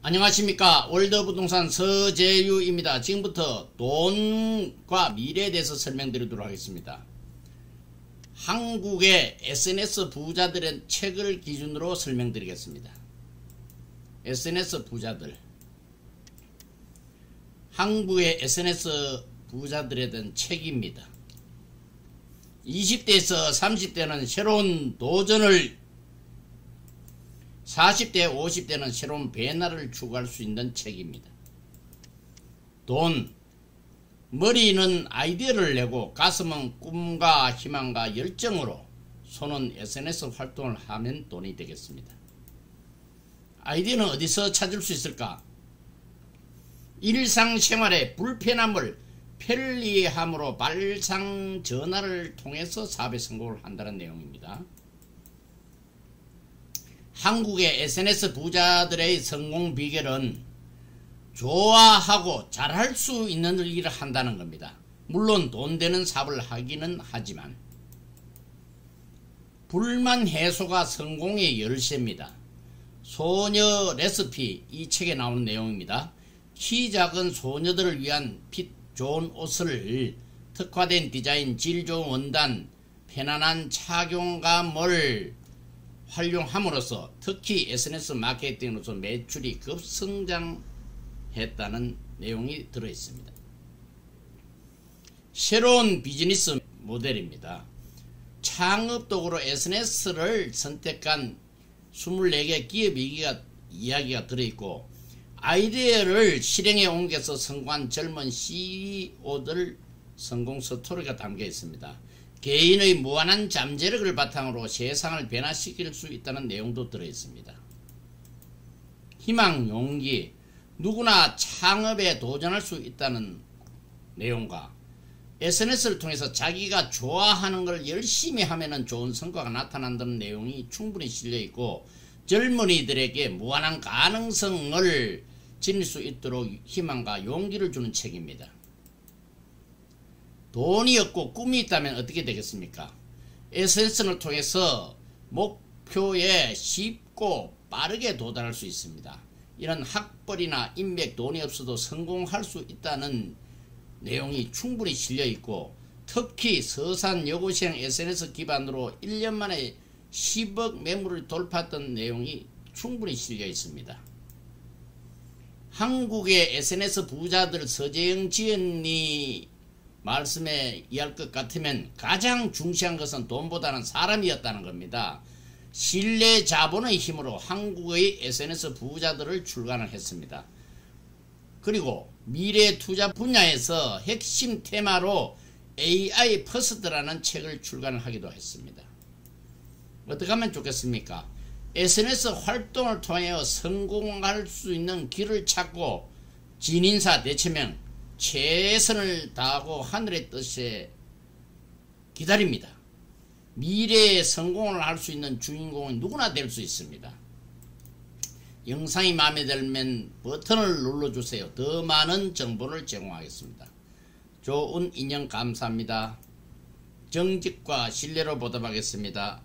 안녕하십니까. 월드부동산 서재유입니다. 지금부터 돈과 미래에 대해서 설명드리도록 하겠습니다. 한국의 SNS 부자들의 책을 기준으로 설명드리겠습니다. SNS 부자들, 한국의 SNS 부자들에 대한 책입니다. 20대에서 30대는 새로운 도전을, 40대 50대는 새로운 변화를 추구할 수 있는 책입니다. 돈, 머리는 아이디어를 내고 가슴은 꿈과 희망과 열정으로, 손은 SNS 활동을 하면 돈이 되겠습니다. 아이디어는 어디서 찾을 수 있을까? 일상생활의 불편함을 편리함으로 발상 전환을 통해서 사업에 성공을 한다는 내용입니다. 한국의 SNS 부자들의 성공 비결은 좋아하고 잘할 수 있는 일을 한다는 겁니다. 물론 돈 되는 사업을 하기는 하지만 불만 해소가 성공의 열쇠입니다. 소녀 레시피, 이 책에 나오는 내용입니다. 키 작은 소녀들을 위한 핏 좋은 옷을 특화된 디자인, 질 좋은 원단, 편안한 착용감을 활용함으로써 특히 SNS 마케팅으로서 매출이 급성장했다는 내용이 들어있습니다. 새로운 비즈니스 모델입니다. 창업독으로 SNS를 선택한 24개 기업 이야기가 들어있고, 아이디어를 실행에 옮겨서 성공한 젊은 CEO들 성공 스토리가 담겨 있습니다. 개인의 무한한 잠재력을 바탕으로 세상을 변화시킬 수 있다는 내용도 들어있습니다. 희망, 용기, 누구나 창업에 도전할 수 있다는 내용과 SNS를 통해서 자기가 좋아하는 걸 열심히 하면 좋은 성과가 나타난다는 내용이 충분히 실려있고, 젊은이들에게 무한한 가능성을 지닐 수 있도록 희망과 용기를 주는 책입니다. 돈이 없고 꿈이 있다면 어떻게 되겠습니까? SNS를 통해서 목표에 쉽고 빠르게 도달할 수 있습니다. 이런 학벌이나 인맥, 돈이 없어도 성공할 수 있다는 내용이 충분히 실려있고, 특히 서산 여고생 SNS 기반으로 1년 만에 10억 매물을 돌파했던 내용이 충분히 실려 있습니다. 한국의 SNS 부자들 서재영 지연이 말씀에 이해할 것 같으면 가장 중시한 것은 돈보다는 사람이었다는 겁니다. 신뢰 자본의 힘으로 한국의 SNS 부자들을 출간을 했습니다. 그리고 미래 투자 분야에서 핵심 테마로 AI 퍼스트라는 책을 출간을 하기도 했습니다. 어떻게 하면 좋겠습니까? SNS 활동을 통해 성공할 수 있는 길을 찾고 진인사 대체명 최선을 다하고 하늘의 뜻에 기다립니다. 미래에 성공을 할 수 있는 주인공은 누구나 될 수 있습니다. 영상이 마음에 들면 버튼을 눌러주세요. 더 많은 정보를 제공하겠습니다. 좋은 인연 감사합니다. 정직과 신뢰로 보답하겠습니다.